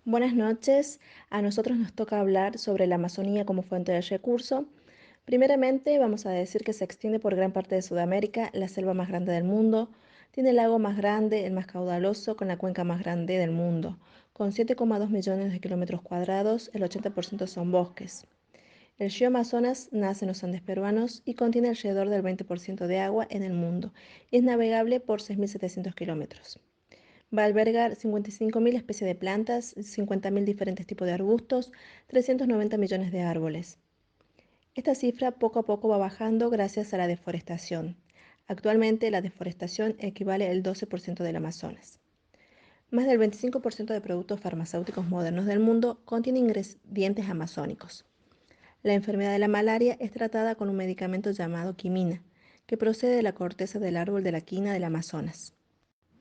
Buenas noches. A nosotros nos toca hablar sobre la Amazonía como fuente de recurso. Primeramente, vamos a decir que se extiende por gran parte de Sudamérica, la selva más grande del mundo. Tiene el lago más grande, el más caudaloso, con la cuenca más grande del mundo. Con 7,2 millones de kilómetros cuadrados, el 80% son bosques. El río Amazonas nace en los Andes peruanos y contiene alrededor del 20% de agua en el mundo y es navegable por 6.700 kilómetros. Va a albergar 55.000 especies de plantas, 50.000 diferentes tipos de arbustos, 390 millones de árboles. Esta cifra poco a poco va bajando gracias a la deforestación. Actualmente la deforestación equivale al 12% del Amazonas. Más del 25% de productos farmacéuticos modernos del mundo contienen ingredientes amazónicos. La enfermedad de la malaria es tratada con un medicamento llamado quinina, que procede de la corteza del árbol de la quina del Amazonas.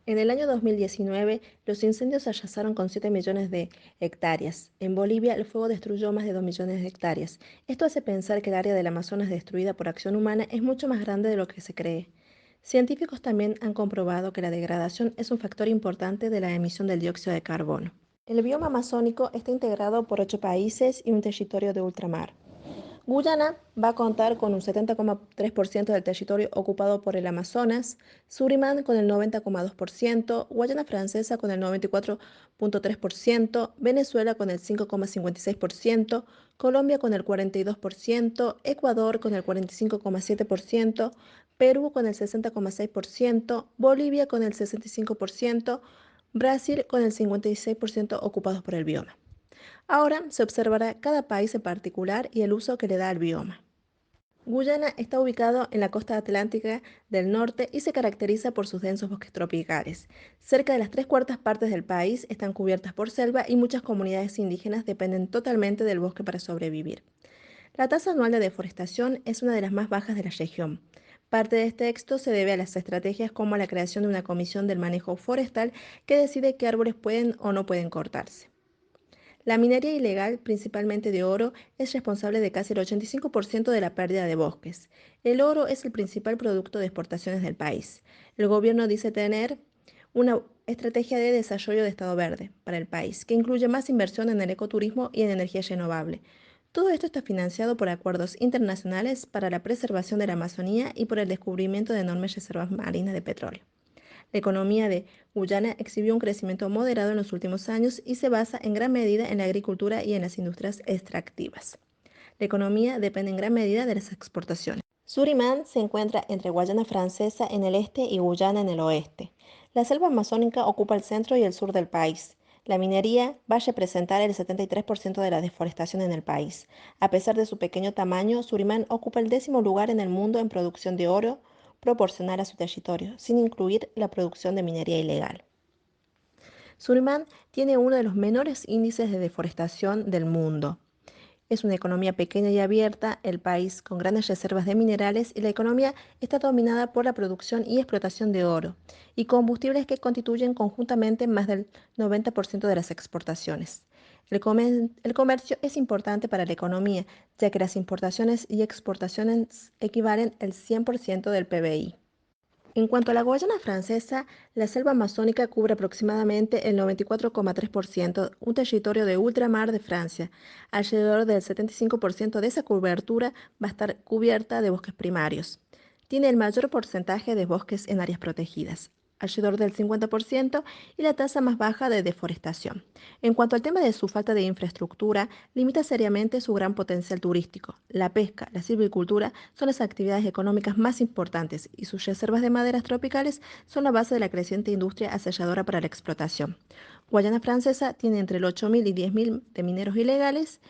En el año 2019, los incendios arrasaron con 7 millones de hectáreas. En Bolivia, el fuego destruyó más de 2 millones de hectáreas. Esto hace pensar que el área del Amazonas destruida por acción humana es mucho más grande de lo que se cree. Científicos también han comprobado que la degradación es un factor importante de la emisión del dióxido de carbono. El bioma amazónico está integrado por 8 países y un territorio de ultramar. Guyana va a contar con un 70,3% del territorio ocupado por el Amazonas, Surinam con el 90,2%, Guayana Francesa con el 94,3%, Venezuela con el 5,56%, Colombia con el 42%, Ecuador con el 45,7%, Perú con el 60,6%, Bolivia con el 65%, Brasil con el 56% ocupados por el bioma. Ahora se observará cada país en particular y el uso que le da al bioma. Guyana está ubicado en la costa atlántica del norte y se caracteriza por sus densos bosques tropicales. Cerca de las tres cuartas partes del país están cubiertas por selva y muchas comunidades indígenas dependen totalmente del bosque para sobrevivir. La tasa anual de deforestación es una de las más bajas de la región. Parte de este éxito se debe a las estrategias como la creación de una comisión del manejo forestal que decide qué árboles pueden o no pueden cortarse. La minería ilegal, principalmente de oro, es responsable de casi el 85% de la pérdida de bosques. El oro es el principal producto de exportaciones del país. El gobierno dice tener una estrategia de desarrollo de Estado verde para el país, que incluye más inversión en el ecoturismo y en energía renovable. Todo esto está financiado por acuerdos internacionales para la preservación de la Amazonía y por el descubrimiento de enormes reservas marinas de petróleo. La economía de Guyana exhibió un crecimiento moderado en los últimos años y se basa en gran medida en la agricultura y en las industrias extractivas. La economía depende en gran medida de las exportaciones. Surinam se encuentra entre Guayana Francesa en el este y Guyana en el oeste. La selva amazónica ocupa el centro y el sur del país. La minería va a representar el 73% de la deforestación en el país. A pesar de su pequeño tamaño, Surinam ocupa el 10º lugar en el mundo en producción de oro proporcional a su territorio, sin incluir la producción de minería ilegal. Surinam tiene uno de los menores índices de deforestación del mundo. Es una economía pequeña y abierta, el país con grandes reservas de minerales y la economía está dominada por la producción y explotación de oro y combustibles que constituyen conjuntamente más del 90% de las exportaciones. El comercio es importante para la economía, ya que las importaciones y exportaciones equivalen al 100% del PBI. En cuanto a la Guayana Francesa, la selva amazónica cubre aproximadamente el 94,3%, un territorio de ultramar de Francia. Alrededor del 75% de esa cobertura va a estar cubierta de bosques primarios. Tiene el mayor porcentaje de bosques en áreas protegidas, alrededor del 50%, y la tasa más baja de deforestación. En cuanto al tema de su falta de infraestructura, limita seriamente su gran potencial turístico. La pesca, la silvicultura son las actividades económicas más importantes y sus reservas de maderas tropicales son la base de la creciente industria aselladora para la explotación. Guayana Francesa tiene entre el 8.000 y 10.000 de mineros ilegales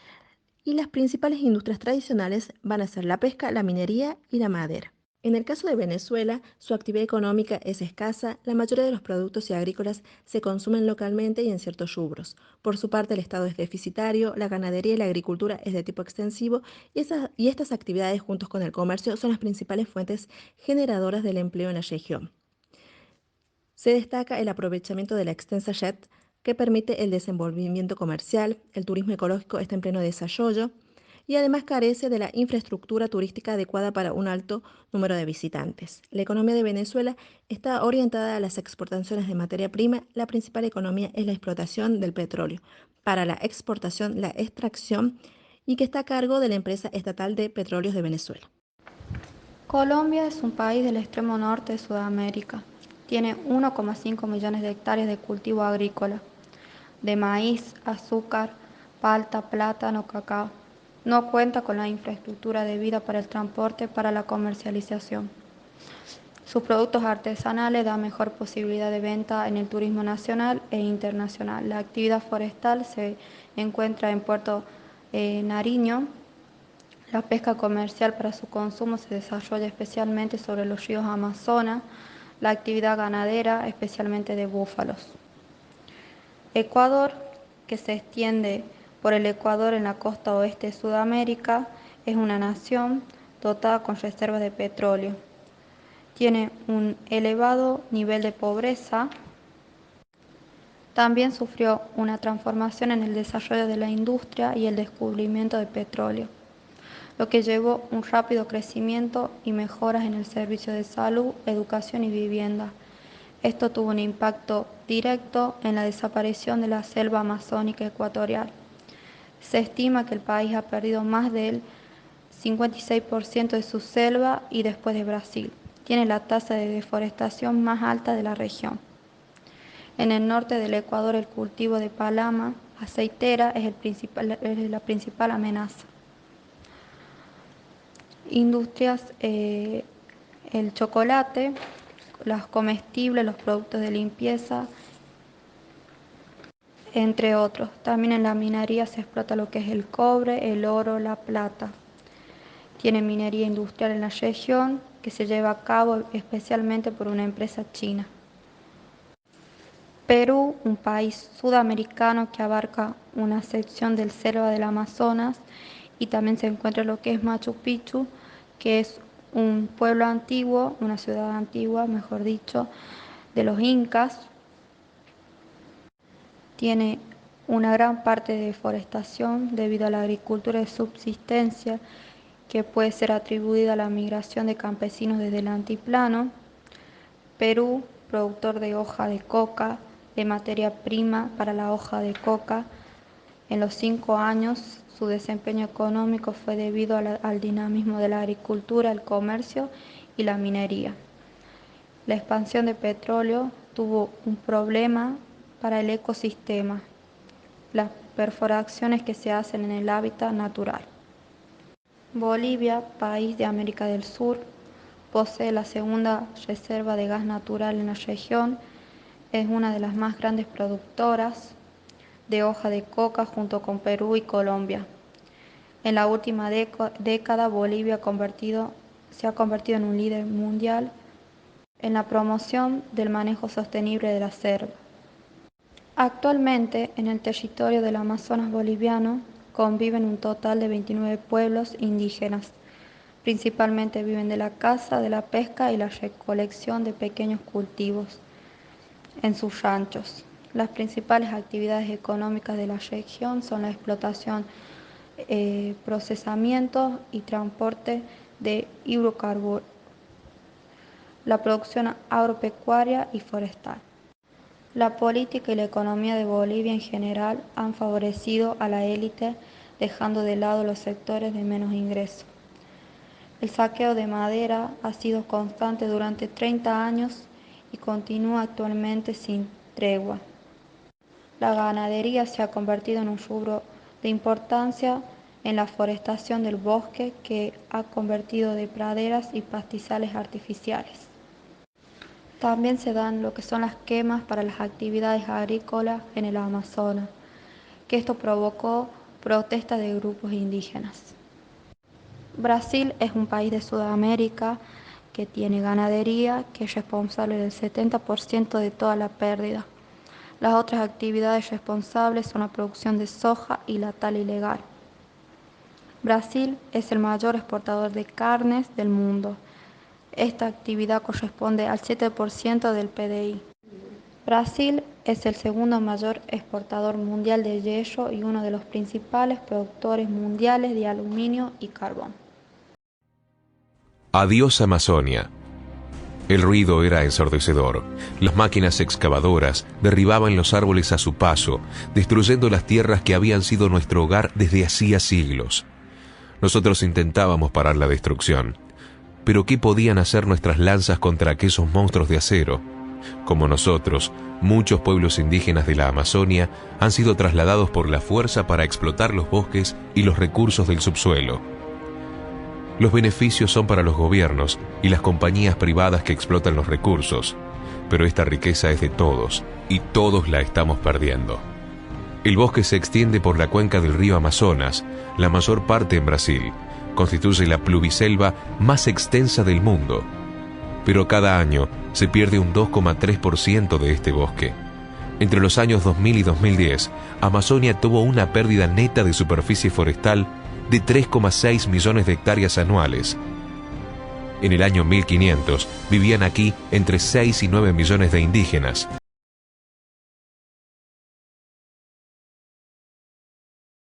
y las principales industrias tradicionales van a ser la pesca, la minería y la madera. En el caso de Venezuela, su actividad económica es escasa, la mayoría de los productos y agrícolas se consumen localmente y en ciertos rubros. Por su parte, el Estado es deficitario, la ganadería y la agricultura es de tipo extensivo y estas actividades juntos con el comercio son las principales fuentes generadoras del empleo en la región. Se destaca el aprovechamiento de la extensa red que permite el desenvolvimiento comercial, el turismo ecológico está en pleno desarrollo, y además carece de la infraestructura turística adecuada para un alto número de visitantes. La economía de Venezuela está orientada a las exportaciones de materia prima. La principal economía es la explotación del petróleo. Para la exportación, la extracción y que está a cargo de la empresa estatal de Petróleos de Venezuela. Colombia es un país del extremo norte de Sudamérica. Tiene 1,5 millones de hectáreas de cultivo agrícola, de maíz, azúcar, palta, plátano, cacao. No cuenta con la infraestructura debida para el transporte para la comercialización. Sus productos artesanales dan mejor posibilidad de venta en el turismo nacional e internacional. La actividad forestal se encuentra en Puerto Nariño. La pesca comercial para su consumo se desarrolla especialmente sobre los ríos Amazonas, la actividad ganadera, especialmente de búfalos. Ecuador, que se extiende por el Ecuador en la costa oeste de Sudamérica, es una nación dotada con reservas de petróleo. Tiene un elevado nivel de pobreza. También sufrió una transformación en el desarrollo de la industria y el descubrimiento de petróleo, lo que llevó un rápido crecimiento y mejoras en el servicio de salud, educación y vivienda. Esto tuvo un impacto directo en la desaparición de la selva amazónica ecuatorial. Se estima que el país ha perdido más del 56% de su selva y después de Brasil. Tiene la tasa de deforestación más alta de la región. En el norte del Ecuador el cultivo de palma aceitera es la principal amenaza. Industrias, el chocolate, los comestibles, los productos de limpieza, entre otros. También en la minería se explota lo que es el cobre, el oro, la plata. Tiene minería industrial en la región que se lleva a cabo especialmente por una empresa china. Perú, un país sudamericano que abarca una sección del selva del Amazonas, y también se encuentra lo que es Machu Picchu, que es un pueblo antiguo, una ciudad antigua, mejor dicho, de los incas. Tiene una gran parte de deforestación debido a la agricultura de subsistencia, que puede ser atribuida a la migración de campesinos desde el altiplano. Perú, productor de hoja de coca, de materia prima para la hoja de coca. En los 5 años, su desempeño económico fue debido al dinamismo de la agricultura, el comercio y la minería. La expansión de petróleo tuvo un problema para el ecosistema, las perforaciones que se hacen en el hábitat natural. Bolivia, país de América del Sur, posee la segunda reserva de gas natural en la región. Es una de las más grandes productoras de hoja de coca junto con Perú y Colombia. En la última década, Bolivia se ha convertido en un líder mundial en la promoción del manejo sostenible de la selva. Actualmente, en el territorio del Amazonas boliviano conviven un total de 29 pueblos indígenas. Principalmente viven de la caza, de la pesca y la recolección de pequeños cultivos en sus ranchos. Las principales actividades económicas de la región son la explotación, procesamiento y transporte de hidrocarburos, la producción agropecuaria y forestal. La política y la economía de Bolivia en general han favorecido a la élite, dejando de lado los sectores de menos ingresos. El saqueo de madera ha sido constante durante 30 años y continúa actualmente sin tregua. La ganadería se ha convertido en un rubro de importancia en la forestación del bosque, que ha convertido de praderas y pastizales artificiales. También se dan lo que son las quemas para las actividades agrícolas en el Amazonas, que esto provocó protestas de grupos indígenas. Brasil es un país de Sudamérica que tiene ganadería, que es responsable del 70% de toda la pérdida. Las otras actividades responsables son la producción de soja y la tala ilegal. Brasil es el mayor exportador de carnes del mundo. Esta actividad corresponde al 7% del PDI. Brasil es el segundo mayor exportador mundial de hierro y uno de los principales productores mundiales de aluminio y carbón. Adiós Amazonia. El ruido era ensordecedor. Las máquinas excavadoras derribaban los árboles a su paso, destruyendo las tierras que habían sido nuestro hogar desde hacía siglos. Nosotros intentábamos parar la destrucción. Pero ¿qué podían hacer nuestras lanzas contra aquellos monstruos de acero? Como nosotros, muchos pueblos indígenas de la Amazonia han sido trasladados por la fuerza para explotar los bosques y los recursos del subsuelo. Los beneficios son para los gobiernos y las compañías privadas que explotan los recursos, pero esta riqueza es de todos y todos la estamos perdiendo. El bosque se extiende por la cuenca del río Amazonas, la mayor parte en Brasil, constituye la pluviselva más extensa del mundo, pero cada año se pierde un 2,3% de este bosque. Entre los años 2000 y 2010, Amazonia tuvo una pérdida neta de superficie forestal de 3,6 millones de hectáreas anuales. En el año 1500 vivían aquí entre 6 y 9 millones de indígenas.